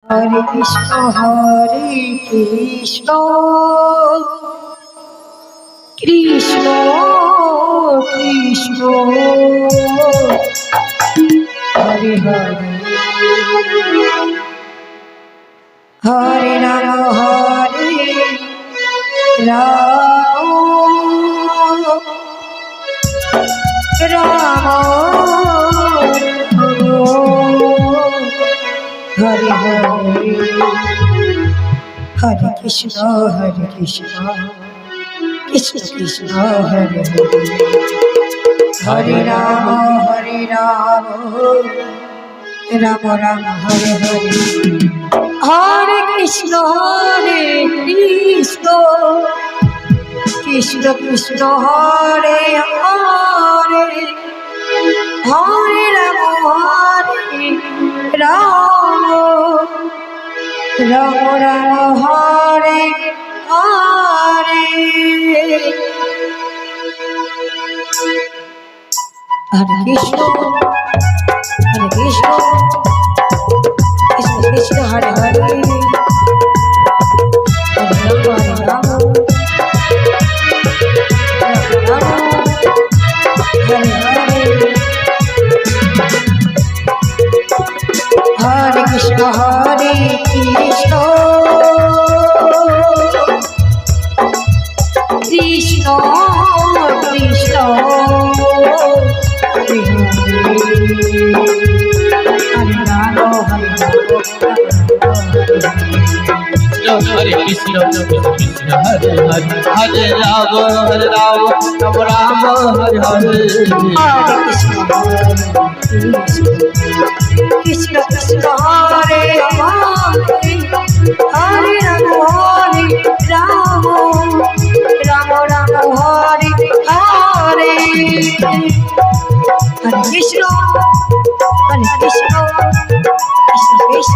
Hare Krishna Krishna Krishna Krishna Hare Hare Hare Ram Ram Hare Hare Hare Krishna Krishna Krishna Hare Hare Hare Ram Ram Ram Hare Hare Hare Krishna Krishna Krishna Krishna Hare Hare Hare Ram Ram Ram Ram Hare Hare Hare Krishna Krishna Krishna Hare Hare Hare Krishna Krishna Krishna Krishna Hare Krishna Krishna Hare Hare Hare Ram Ram Ram Hare Hare Hare Krishna Krishna Krishna Hare Hare Ram Ram Ram Ram Hare Hare Hare Krishna Krishna Krishna Hare Hare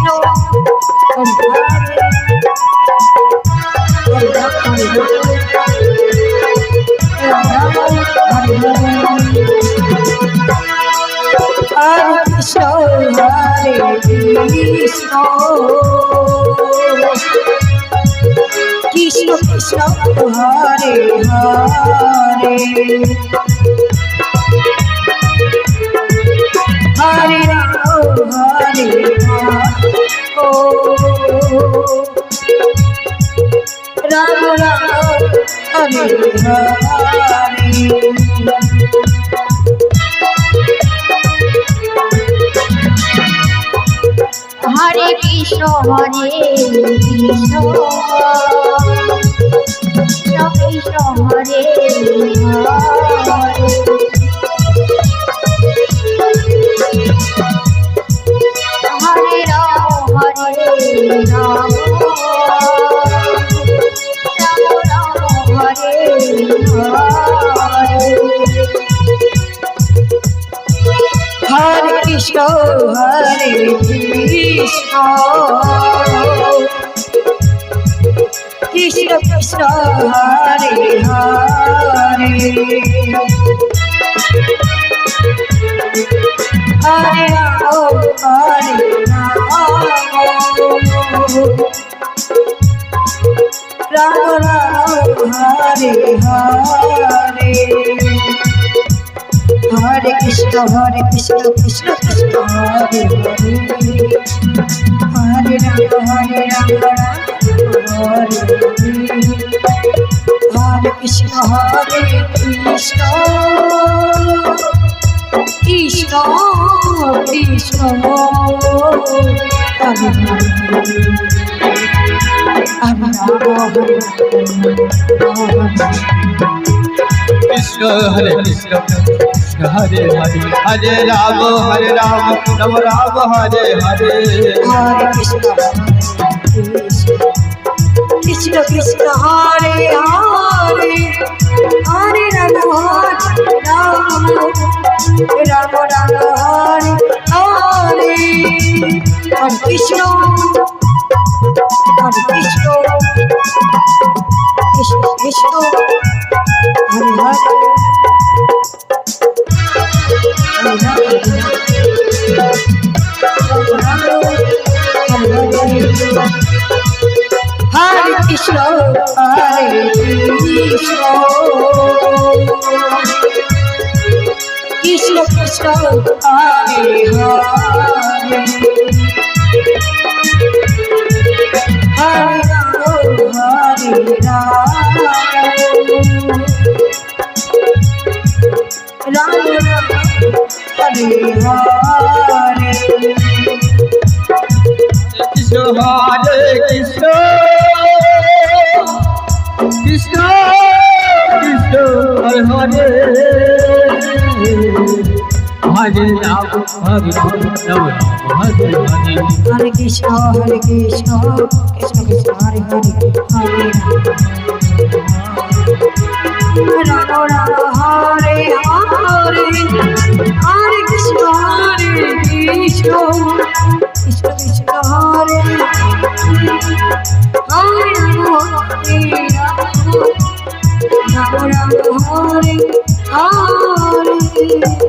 Ram Hare Krishna Krishna Krishna Hare Hare Hare Ram Ram Ram Hare Hare Hare Krishna Krishna Hare Hare Ram Hare Hare Krishna Krishna Krishna Hare Hare Hare Ram Ram Ram Hare Hare Hare Krishna Krishna Krishna Hare Hare Hare Ram Ram Hare Hare Krishna Krishna Krishna Krishna Hare Krishna Hare Krishna Krishna Hare Hare Hare Ram Ram Ram Hare Hare Hare Krishna Krishna Krishna Hare Hare Hare Ram Ram Ram Hare Hare Hare Krishna Krishna Krishna Hare Hare Hare Hare Hare Krishna Krishna Krishna Hare Hare Hare Ram Hare Ram Hare Hare Krishna Hare Krishna Krishna Krishna Hare Hare Hare Ram Hare Ram Hare Hare Hare Krishna Krishna Krishna Hare Hare Hare Ram Ram Hare Hare Hare Krishna Krishna Krishna Hare Hare Ram Ram Hare Hare